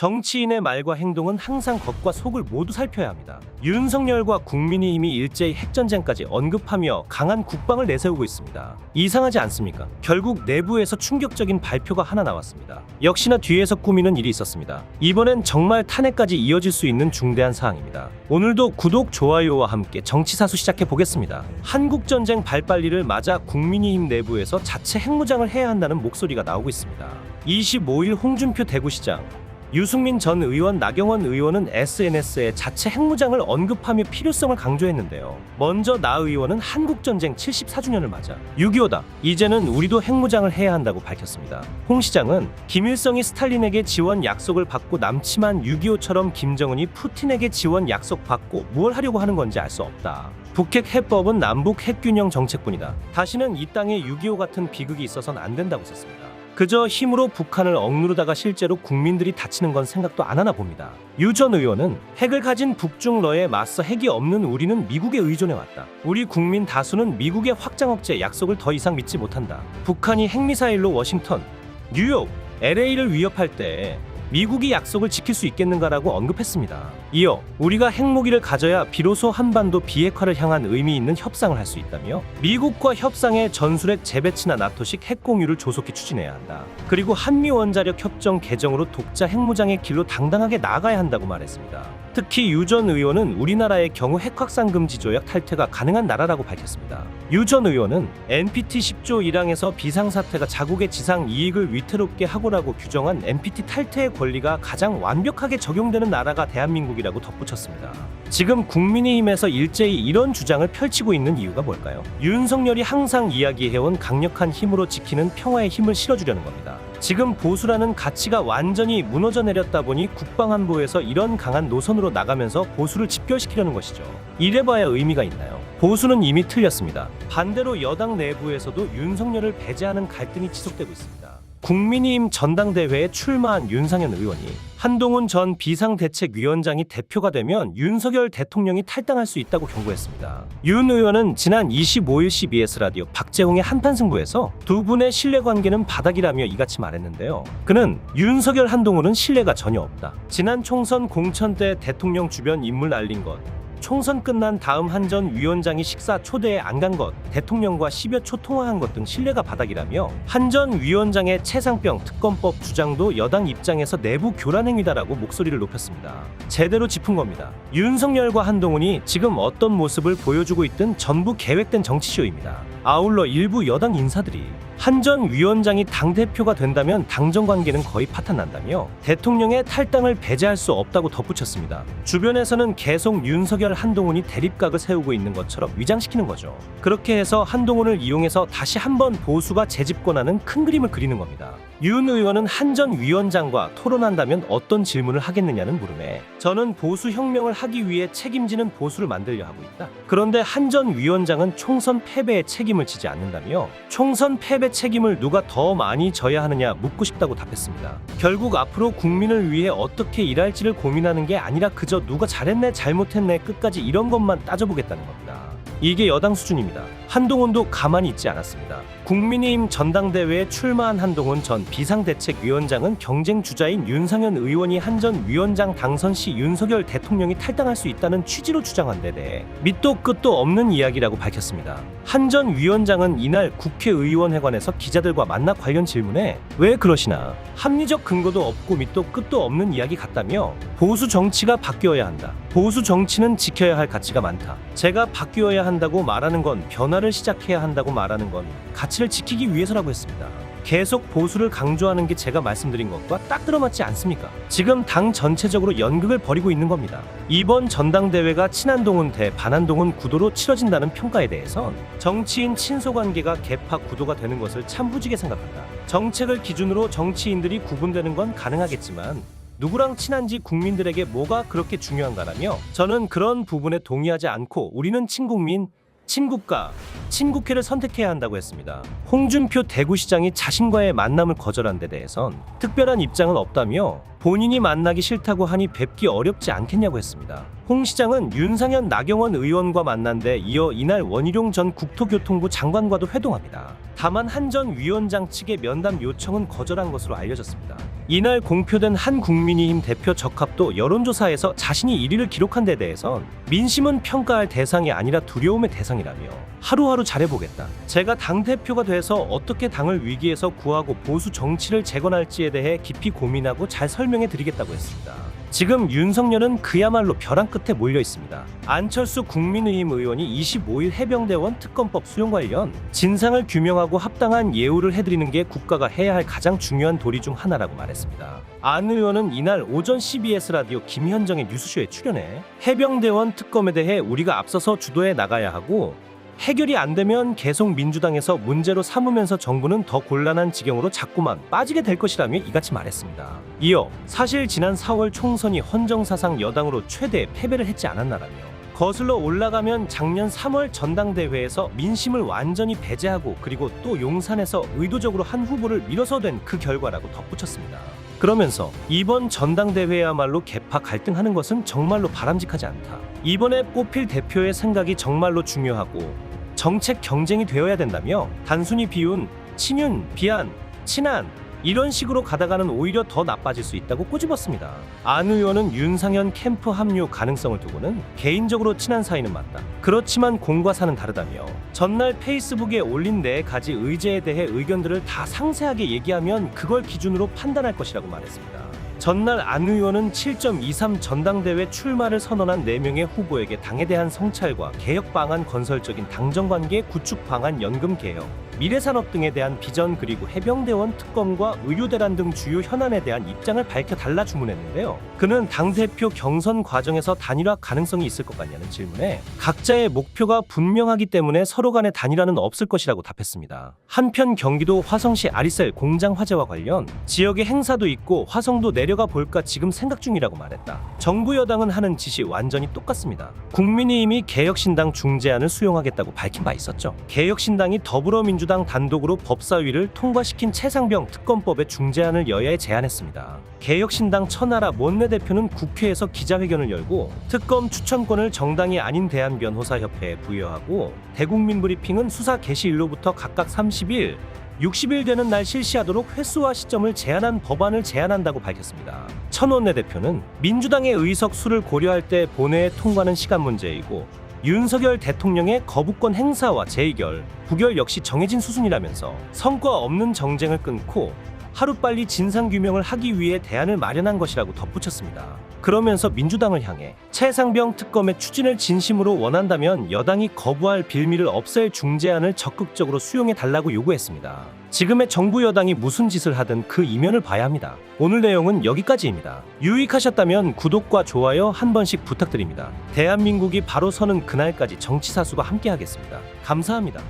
정치인의 말과 행동은 항상 겉과 속을 모두 살펴야 합니다. 윤석열과 국민의힘이 일제히 핵전쟁까지 언급하며 강한 국방을 내세우고 있습니다. 이상하지 않습니까? 결국 내부에서 충격적인 발표가 하나 나왔습니다. 역시나 뒤에서 꾸미는 일이 있었습니다. 이번엔 정말 탄핵까지 이어질 수 있는 중대한 사항입니다. 오늘도 구독, 좋아요와 함께 정치사수 시작해 보겠습니다. 한국전쟁 발발리를 맞아 국민의힘 내부에서 자체 핵무장을 해야 한다는 목소리가 나오고 있습니다. 25일 홍준표 대구시장, 유승민 전 의원, 나경원 의원은 SNS에 자체 핵무장을 언급하며 필요성을 강조했는데요. 먼저 나 의원은 한국전쟁 74주년을 맞아 6.25다. 이제는 우리도 핵무장을 해야 한다고 밝혔습니다. 홍 시장은 김일성이 스탈린에게 지원 약속을 받고 남지만 6.25처럼 김정은이 푸틴에게 지원 약속 받고 뭘 하려고 하는 건지 알 수 없다. 북핵 해법은 남북 핵균형 정책뿐이다. 다시는 이 땅에 6.25 같은 비극이 있어선 안 된다고 썼습니다. 그저 힘으로 북한을 억누르다가 실제로 국민들이 다치는 건 생각도 안 하나 봅니다. 유 전 의원은 핵을 가진 북중러에 맞서 핵이 없는 우리는 미국에 의존해왔다. 우리 국민 다수는 미국의 확장 억제 약속을 더 이상 믿지 못한다. 북한이 핵미사일로 워싱턴, 뉴욕, LA를 위협할 때 미국이 약속을 지킬 수 있겠는가라고 언급했습니다. 이어 우리가 핵무기를 가져야 비로소 한반도 비핵화를 향한 의미 있는 협상을 할 수 있다며 미국과 협상에 전술핵 재배치나 나토식 핵 공유를 조속히 추진해야 한다. 그리고 한미원자력 협정 개정으로 독자 핵무장의 길로 당당하게 나아가야 한다고 말했습니다. 특히 유 전 의원은 우리나라의 경우 핵확산 금지 조약 탈퇴가 가능한 나라라고 밝혔습니다. 유 전 의원은 NPT 10조 1항에서 비상사태가 자국의 지상 이익을 위태롭게 하고라고 규정한 NPT 탈퇴의 권리가 가장 완벽하게 적용되는 나라가 대한민국이라고 덧붙였습니다. 지금 국민의힘에서 일제히 이런 주장을 펼치고 있는 이유가 뭘까요? 윤석열이 항상 이야기해온 강력한 힘으로 지키는 평화의 힘을 실어주려는 겁니다. 지금 보수라는 가치가 완전히 무너져 내렸다 보니 국방안보에서 이런 강한 노선으로 나가면서 보수를 집결시키려는 것이죠. 이래봐야 의미가 있나요? 보수는 이미 틀렸습니다. 반대로 여당 내부에서도 윤석열을 배제하는 갈등이 지속되고 있습니다. 국민의힘 전당대회에 출마한 윤상현 의원이 한동훈 전 비상대책위원장이 대표가 되면 윤석열 대통령이 탈당할 수 있다고 경고했습니다. 윤 의원은 지난 25일 CBS 라디오 박재홍의 한판 승부에서 두 분의 신뢰관계는 바닥이라며 이같이 말했는데요. 그는 윤석열, 한동훈은 신뢰가 전혀 없다. 지난 총선 공천 때 대통령 주변 인물 날린 것, 총선 끝난 다음 한 전 위원장이 식사 초대에 안 간 것, 대통령과 10여 초 통화한 것 등 신뢰가 바닥이라며 한 전 위원장의 최상병 특검법 주장도 여당 입장에서 내부 교란 행위다라고 목소리를 높였습니다. 제대로 짚은 겁니다. 윤석열과 한동훈이 지금 어떤 모습을 보여주고 있든 전부 계획된 정치쇼입니다. 아울러 일부 여당 인사들이 한 전 위원장이 당대표가 된다면 당정 관계는 거의 파탄난다며 대통령의 탈당을 배제할 수 없다고 덧붙였습니다. 주변에서는 계속 윤석열, 한동훈이 대립각을 세우고 있는 것처럼 위장시키는 거죠. 그렇게 해서 한동훈을 이용해서 다시 한번 보수가 재집권하는 큰 그림을 그리는 겁니다. 윤 의원은 한 전 위원장과 토론한다면 어떤 질문을 하겠느냐는 물음에 저는 보수 혁명을 하기 위해 책임지는 보수를 만들려 하고 있다. 그런데 한 전 위원장은 총선 패배의 책임을 지지 않는다며 총선 패배 책임을 누가 더 많이 져야 하느냐 묻고 싶다고 답했습니다. 결국 앞으로 국민을 위해 어떻게 일할지를 고민하는 게 아니라 그저 누가 잘했네 잘못했네 끝까지 이런 것만 따져보겠다는 겁니다. 이게 여당 수준입니다. 한동훈도 가만히 있지 않았습니다. 국민의힘 전당대회에 출마한 한동훈 전 비상대책위원장은 경쟁 주자인 윤상현 의원이 한 전 위원장 당선 시 윤석열 대통령이 탈당할 수 있다는 취지로 주장한 데 대해 밑도 끝도 없는 이야기라고 밝혔습니다. 한 전 위원장은 이날 국회의원회관에서 기자들과 만나 관련 질문에 왜 그러시나 합리적 근거도 없고 밑도 끝도 없는 이야기 같다며 보수 정치가 바뀌어야 한다. 보수 정치는 지켜야 할 가치가 많다. 제가 바뀌어야 한다고 말하는 건 변화를 시작해야 한다고 말하는 건 가치를 지키기 위해서라고 했습니다. 계속 보수를 강조하는 게 제가 말씀드린 것과 딱 들어맞지 않습니까? 지금 당 전체적으로 연극을 벌이고 있는 겁니다. 이번 전당대회가 친한동훈 대 반한동훈 구도로 치러진다는 평가에 대해선 정치인 친소관계가 개파 구도가 되는 것을 참 후지게 생각한다. 정책을 기준으로 정치인들이 구분되는 건 가능하겠지만 누구랑 친한지 국민들에게 뭐가 그렇게 중요한가라며 저는 그런 부분에 동의하지 않고 우리는 친국민, 친국가, 친국회를 선택해야 한다고 했습니다. 홍준표 대구시장이 자신과의 만남을 거절한 데 대해선 특별한 입장은 없다며 본인이 만나기 싫다고 하니 뵙기 어렵지 않겠냐고 했습니다. 홍 시장은 윤상현, 나경원 의원과 만난 데 이어 이날 원희룡 전 국토교통부 장관과도 회동합니다. 다만 한 전 위원장 측의 면담 요청은 거절한 것으로 알려졌습니다. 이날 공표된 한국민의힘 대표 적합도 여론조사에서 자신이 1위를 기록한 데 대해선 민심은 평가할 대상이 아니라 두려움의 대상이라며 하루하루 잘해보겠다. 제가 당대표가 돼서 어떻게 당을 위기에서 구하고 보수 정치를 재건할지에 대해 깊이 고민하고 잘 설명해 드리겠다고 했습니다. 지금 윤석열은 그야말로 벼랑 끝에 몰려 있습니다. 안철수 국민의힘 의원이 25일 해병대원 특검법 수용 관련 진상을 규명하고 합당한 예우를 해드리는 게 국가가 해야 할 가장 중요한 도리 중 하나라고 말했습니다. 안 의원은 이날 오전 CBS 라디오 김현정의 뉴스쇼에 출연해 해병대원 특검에 대해 우리가 앞서서 주도해 나가야 하고 해결이 안 되면 계속 민주당에서 문제로 삼으면서 정부는 더 곤란한 지경으로 자꾸만 빠지게 될 것이라며 이같이 말했습니다. 이어 사실 지난 4월 총선이 헌정사상 여당으로 최대 패배를 했지 않았나라며 거슬러 올라가면 작년 3월 전당대회에서 민심을 완전히 배제하고 그리고 또 용산에서 의도적으로 한 후보를 밀어서 된 그 결과라고 덧붙였습니다. 그러면서 이번 전당대회야말로 개파 갈등하는 것은 정말로 바람직하지 않다. 이번에 뽑힐 대표의 생각이 정말로 중요하고 정책 경쟁이 되어야 된다며 단순히 비운, 친윤, 비한, 친한 이런 식으로 가다가는 오히려 더 나빠질 수 있다고 꼬집었습니다. 안 의원은 윤상현 캠프 합류 가능성을 두고는 개인적으로 친한 사이는 맞다. 그렇지만 공과 사는 다르다며 전날 페이스북에 올린 4가지 의제에 대해 의견들을 다 상세하게 얘기하면 그걸 기준으로 판단할 것이라고 말했습니다. 전날 안 의원은 7.23 전당대회 출마를 선언한 4명의 후보에게 당에 대한 성찰과 개혁 방안, 건설적인 당정관계 구축 방안, 연금 개혁, 미래산업 등에 대한 비전 그리고 해병대원 특검과 의료대란 등 주요 현안에 대한 입장을 밝혀달라 주문했는데요. 그는 당대표 경선 과정에서 단일화 가능성이 있을 것 같냐는 질문에 각자의 목표가 분명하기 때문에 서로 간의 단일화는 없을 것이라고 답했습니다. 한편 경기도 화성시 아리셀 공장 화재와 관련 지역의 행사도 있고 화성도 내려가 볼까 지금 생각 중이라고 말했다. 정부 여당은 하는 짓이 완전히 똑같습니다. 국민의힘이 개혁신당 중재안을 수용하겠다고 밝힌 바 있었죠. 개혁신당이 더불어민주당 단독으로 법사위를 통과시킨 최상병 특검법의 중재안을 여야에 제안했습니다. 개혁신당 천하라 원내대표는 국회에서 기자회견을 열고 특검 추천권을 정당이 아닌 대한변호사협회에 부여하고 대국민 브리핑은 수사 개시일로부터 각각 30일, 60일 되는 날 실시하도록 횟수와 시점을 제한한 법안을 제안한다고 밝혔습니다. 천 원내대표는 민주당의 의석 수를 고려할 때 본회의 통과는 시간 문제이고 윤석열 대통령의 거부권 행사와 재의결, 부결 역시 정해진 수순이라면서 성과 없는 정쟁을 끊고 하루빨리 진상규명을 하기 위해 대안을 마련한 것이라고 덧붙였습니다. 그러면서 민주당을 향해 최상병 특검의 추진을 진심으로 원한다면 여당이 거부할 빌미를 없앨 중재안을 적극적으로 수용해달라고 요구했습니다. 지금의 정부 여당이 무슨 짓을 하든 그 이면을 봐야 합니다. 오늘 내용은 여기까지입니다. 유익하셨다면 구독과 좋아요 한 번씩 부탁드립니다. 대한민국이 바로 서는 그날까지 정치사수가 함께하겠습니다. 감사합니다.